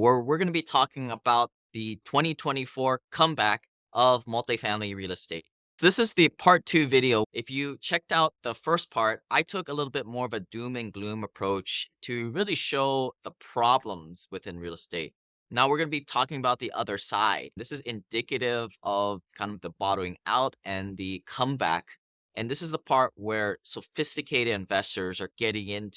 where we're going to be talking about the 2024 comeback of multifamily real estate. This is the part two video. If you checked out the first part, I took a little bit more of a doom and gloom approach to really show the problems within real estate. Now we're going to be talking about the other side. This is indicative of kind of the bottoming out and the comeback. And this is the part where sophisticated investors are getting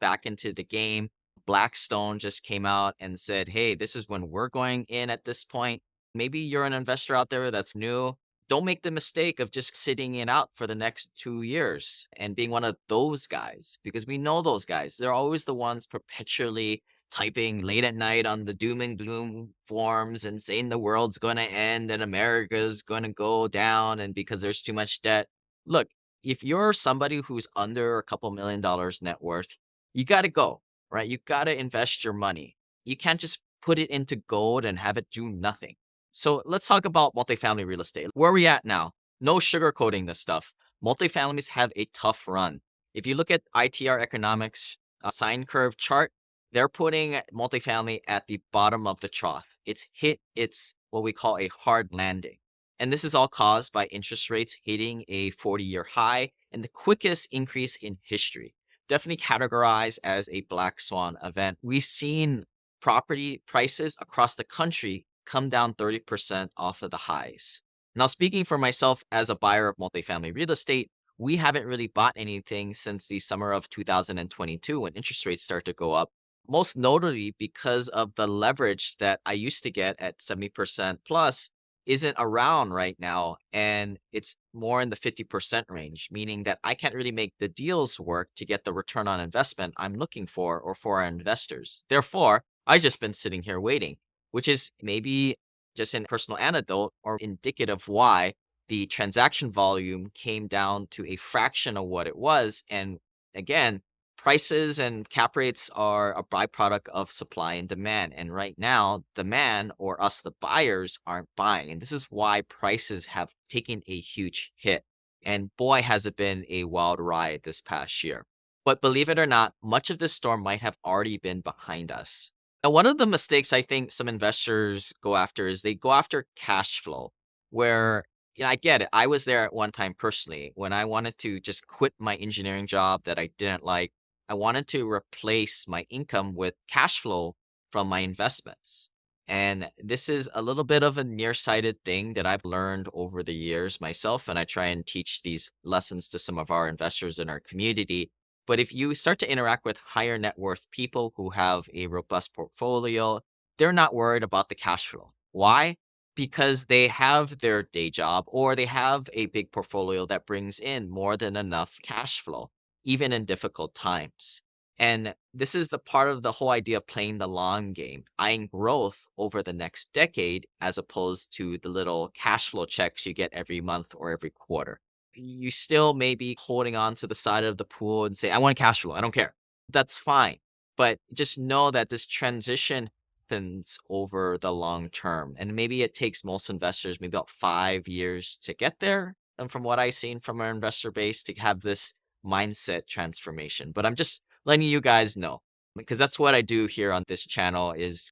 back into the game. Blackstone just came out and said, hey, this is when we're going in at this point. Maybe you're an investor out there that's new. Don't make the mistake of just sitting it out for the next 2 years and being one of those guys, because we know those guys. They're always the ones perpetually typing late at night on the doom and gloom forums and saying the world's going to end and America's going to go down and because there's too much debt. Look, if you're somebody who's under a couple $1 million net worth, you got to go, right? You got to invest your money. You can't just put it into gold and have it do nothing. So let's talk about multifamily real estate. Where are we at now? No sugarcoating this stuff. Multifamilies have a tough run. If you look at ITR Economics sine curve chart, they're putting multifamily at the bottom of the trough. It's hit its what we call a hard landing. And this is all caused by interest rates hitting a 40-year high and the quickest increase in history. Definitely categorized as a black swan event. We've seen property prices across the country come down 30% off of the highs. Now, speaking for myself as a buyer of multifamily real estate, we haven't really bought anything since the summer of 2022 when interest rates start to go up. Most notably because of the leverage that I used to get at 70% plus isn't around right now. And it's more in the 50% range, meaning that I can't really make the deals work to get the return on investment I'm looking for or for our investors. Therefore, I've just been sitting here waiting, which is maybe just a personal anecdote or indicative why the transaction volume came down to a fraction of what it was. And again, prices and cap rates are a byproduct of supply and demand. And right now, demand or us, the buyers, aren't buying. And this is why prices have taken a huge hit. And boy, has it been a wild ride this past year. But believe it or not, much of this storm might have already been behind us. Now, one of the mistakes I think some investors go after is they go after cash flow, where I get it. I was there at one time personally when I wanted to just quit my engineering job that I didn't like. I wanted to replace my income with cash flow from my investments. And this is a little bit of a nearsighted thing that I've learned over the years myself. And I try and teach these lessons to some of our investors in our community. But if you start to interact with higher net worth people who have a robust portfolio, they're not worried about the cash flow. Why? Because they have their day job or they have a big portfolio that brings in more than enough cash flow, even in difficult times. And this is the part of the whole idea of playing the long game, eyeing growth over the next decade, as opposed to the little cash flow checks you get every month or every quarter. You still may be holding on to the side of the pool and say, I want cash flow. I don't care. That's fine. But just know that this transition happens over the long term. And maybe it takes most investors maybe about 5 years to get there. And from what I've seen from our investor base, to have this mindset transformation. But I'm just letting you guys know, because that's what I do here on this channel is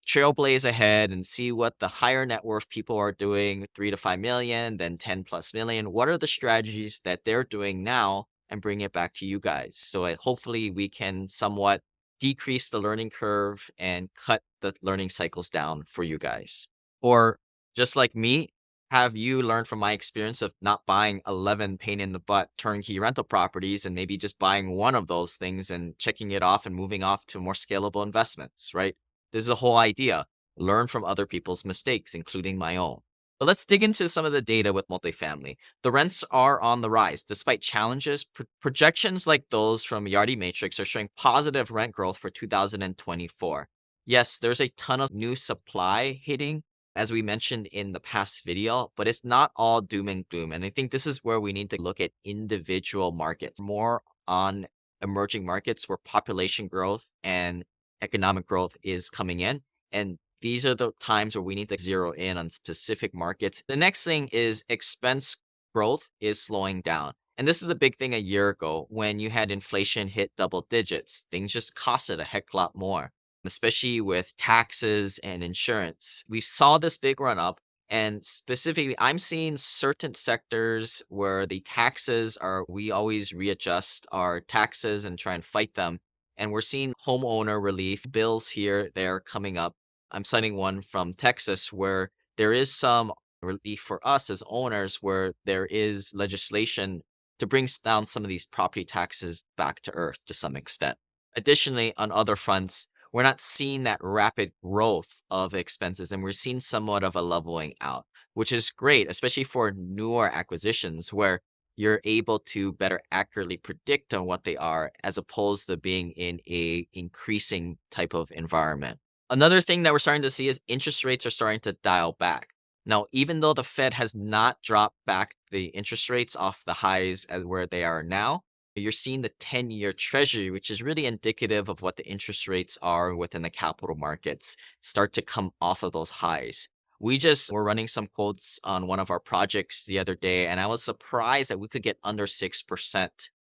trailblaze ahead and see what the higher net worth people are doing, 3 to 5 million, then 10 plus million. What are the strategies that they're doing now and bring it back to you guys? So hopefully we can somewhat decrease the learning curve and cut the learning cycles down for you guys. Or just like me, have you learned from my experience of not buying 11 pain in the butt turnkey rental properties and maybe just buying one of those things and checking it off and moving off to more scalable investments, right? This is the whole idea. Learn from other people's mistakes, including my own. But let's dig into some of the data with multifamily. The rents are on the rise. Despite challenges, projections like those from Yardi Matrix are showing positive rent growth for 2024. Yes, there's a ton of new supply hitting, as we mentioned in the past video, but it's not all doom and gloom. And I think this is where we need to look at individual markets, more on emerging markets where population growth and economic growth is coming in. And these are the times where we need to zero in on specific markets. The next thing is expense growth is slowing down. And this is the big thing a year ago when you had inflation hit double digits. Things just costed a heck lot more. especially with taxes and insurance. We saw this big run up. And specifically, I'm seeing certain sectors where the taxes are, we always readjust our taxes and try and fight them. And we're seeing homeowner relief bills here, they're coming up. I'm citing one from Texas where there is some relief for us as owners, where there is legislation to bring down some of these property taxes back to earth to some extent. Additionally, on other fronts, we're not seeing that rapid growth of expenses and we're seeing somewhat of a leveling out, which is great, especially for newer acquisitions where you're able to better accurately predict on what they are as opposed to being in a increasing type of environment. Another thing that we're starting to see is interest rates are starting to dial back. Now, even though the Fed has not dropped back the interest rates off the highs at where they are now, you're seeing the 10-year treasury, which is really indicative of what the interest rates are within the capital markets, start to come off of those highs. We just were running some quotes on one of our projects the other day, and I was surprised that we could get under 6%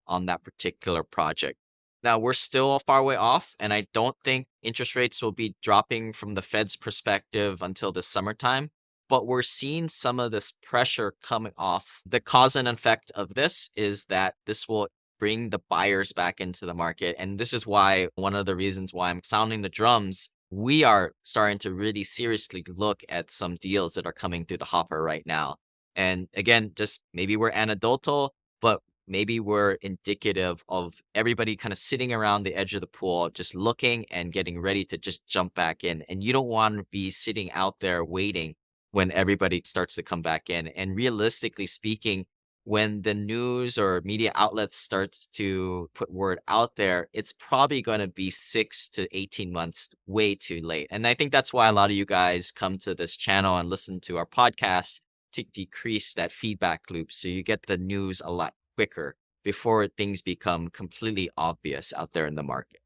on that particular project. Now, we're still far way off, and I don't think interest rates will be dropping from the Fed's perspective until the summertime. But we're seeing some of this pressure coming off. The cause and effect of this is that this will bring the buyers back into the market. And this is why one of the reasons why I'm sounding the drums. We are starting to really seriously look at some deals that are coming through the hopper right now. And again, just maybe we're anecdotal, but maybe we're indicative of everybody kind of sitting around the edge of the pool, just looking and getting ready to just jump back in. And you don't want to be sitting out there waiting when everybody starts to come back in. And realistically speaking, when the news or media outlets starts to put word out there, it's probably going to be 6 to 18 months way too late. And I think that's why a lot of you guys come to this channel and listen to our podcast to decrease that feedback loop so you get the news a lot quicker before things become completely obvious out there in the market.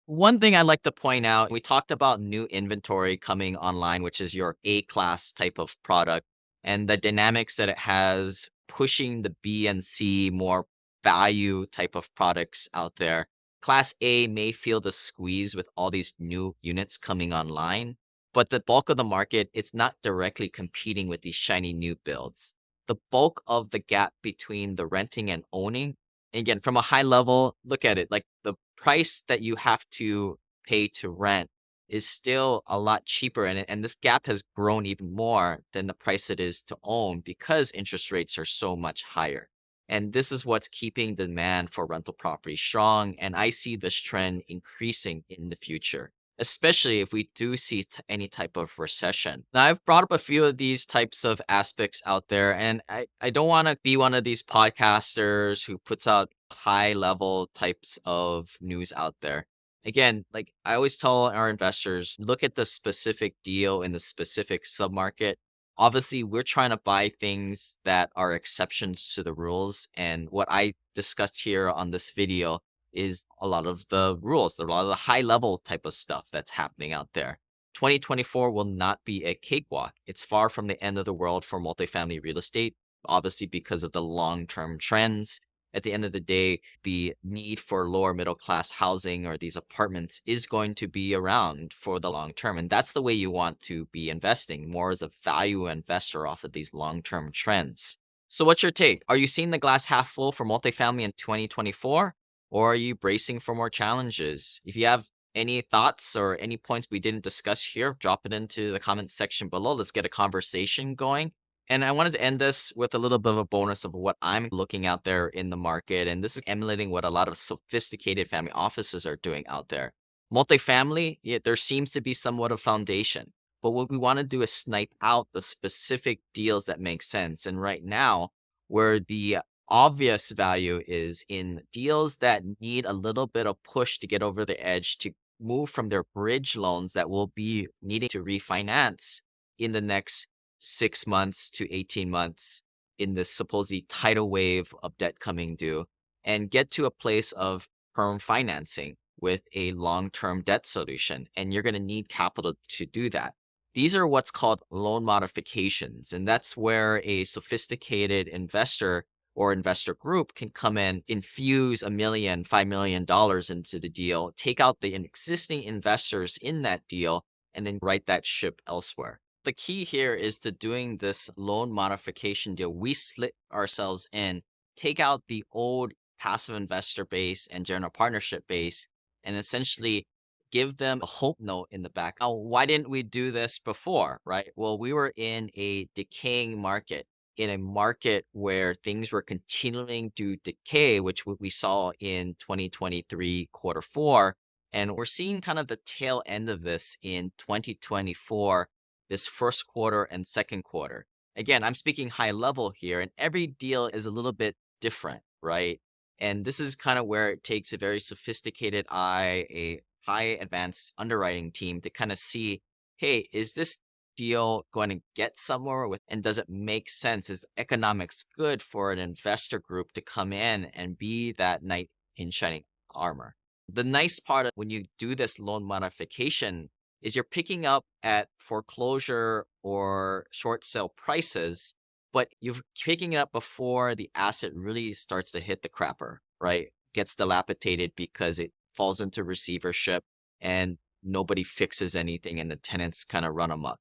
One thing I'd like to point out, we talked about new inventory coming online, which is your A class type of product, and the dynamics that it has pushing the B and C more value type of products out there. Class A may feel the squeeze with all these new units coming online, but the bulk of the market, it's not directly competing with these shiny new builds. The bulk of the gap between the renting and owning, again, from a high level, look at it like the price that you have to pay to rent is still a lot cheaper. And this gap has grown even more than the price it is to own because interest rates are so much higher. And this is what's keeping demand for rental property strong. And I see this trend increasing in the future, especially if we do see any type of recession. Now, I've brought up a few of these types of aspects out there, and I don't want to be one of these podcasters who puts out high level types of news out there. Again, like I always tell our investors, look at the specific deal in the specific submarket. Obviously, we're trying to buy things that are exceptions to the rules. And what I discussed here on this video is a lot of the rules, a lot of the high level type of stuff that's happening out there. 2024 will not be a cakewalk. It's far from the end of the world for multifamily real estate, obviously, because of the long term trends. At the end of the day, the need for lower middle class housing or these apartments is going to be around for the long term. And that's the way you want to be investing, more as a value investor off of these long term trends. So, what's your take? Are you seeing the glass half full for multifamily in 2024? Or are you bracing for more challenges? If you have any thoughts or any points we didn't discuss here, drop it into the comments section below. Let's get a conversation going. And I wanted to end this with a little bit of a bonus of what I'm looking out there in the market. And this is emulating what a lot of sophisticated family offices are doing out there. Multifamily, yeah, there seems to be somewhat of foundation. But what we want to do is snipe out the specific deals that make sense. And right now, where the obvious value is in deals that need a little bit of push to get over the edge to move from their bridge loans that will be needing to refinance in the next 6 months to 18 months in this supposed tidal wave of debt coming due and get to a place of perm financing with a long-term debt solution. And you're going to need capital to do that. These are what's called loan modifications. And that's where a sophisticated investor or investor group can come in, infuse $1 million, $5 million into the deal, take out the existing investors in that deal, and then right that ship elsewhere. The key here is to doing this loan modification deal. We slit ourselves in, take out the old passive investor base and general partnership base, and essentially give them a hope note in the back. Oh, why didn't we do this before? Right? Well, we were in a decaying market, in a market where things were continuing to decay, which we saw in 2023 quarter four. And we're seeing kind of the tail end of this in 2024, this first quarter and second quarter. Again, I'm speaking high level here, and every deal is a little bit different, right? And this is kind of where it takes a very sophisticated eye, a high advanced underwriting team to kind of see, hey, is this deal going to get somewhere with, and does it make sense? Is the economics good for an investor group to come in and be that knight in shining armor? The nice part of when you do this loan modification is you're picking up at foreclosure or short sale prices, but you're picking it up before the asset really starts to hit the crapper, right? Gets dilapidated because it falls into receivership and nobody fixes anything and the tenants kind of run amok.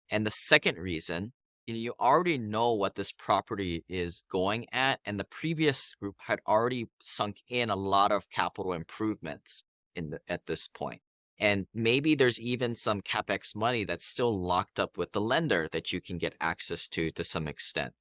And the second reason, you already know what this property is going at, and the previous group had already sunk in a lot of capital improvements at this point. And maybe there's even some CapEx money that's still locked up with the lender that you can get access to some extent.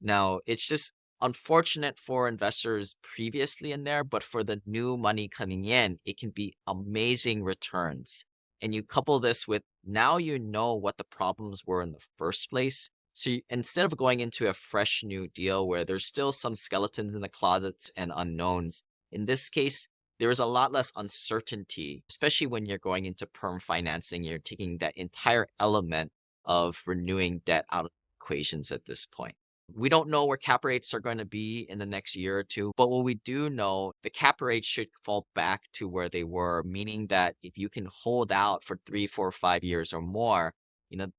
Now, it's just unfortunate for investors previously in there, but for the new money coming in, it can be amazing returns. And you couple this with now you know what the problems were in the first place. So instead of going into a fresh new deal where there's still some skeletons in the closets and unknowns, in this case, there is a lot less uncertainty, especially when you're going into perm financing. You're taking that entire element of renewing debt out of equations at this point. We don't know where cap rates are going to be in the next year or two, but what we do know, the cap rates should fall back to where they were, meaning that if you can hold out for 3, 4, 5 years or more,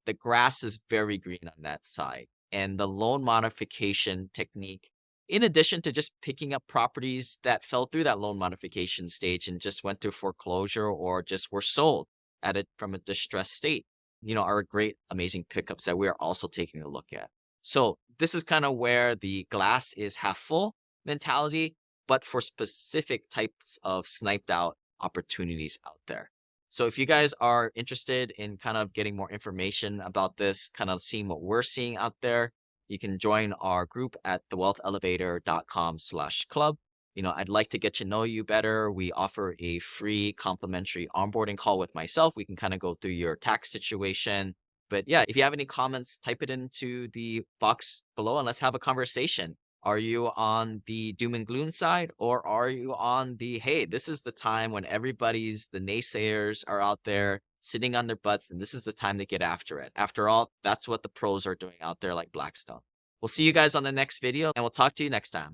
the grass is very green on that side. And the loan modification technique, in addition to just picking up properties that fell through that loan modification stage and just went through foreclosure or just were sold at it from a distressed state, are great, amazing pickups that we are also taking a look at. So this is kind of where the glass is half full mentality, but for specific types of sniped out opportunities out there. So if you guys are interested in kind of getting more information about this, kind of seeing what we're seeing out there, you can join our group at thewealthelevator.com/club. I'd like to get to know you better. We offer a free complimentary onboarding call with myself. We can kind of go through your tax situation. But yeah, if you have any comments, type it into the box below and let's have a conversation. Are you on the doom and gloom side, or are you on the, hey, this is the time when the naysayers are out there sitting on their butts and this is the time to get after it. After all, that's what the pros are doing out there like Blackstone. We'll see you guys on the next video and we'll talk to you next time.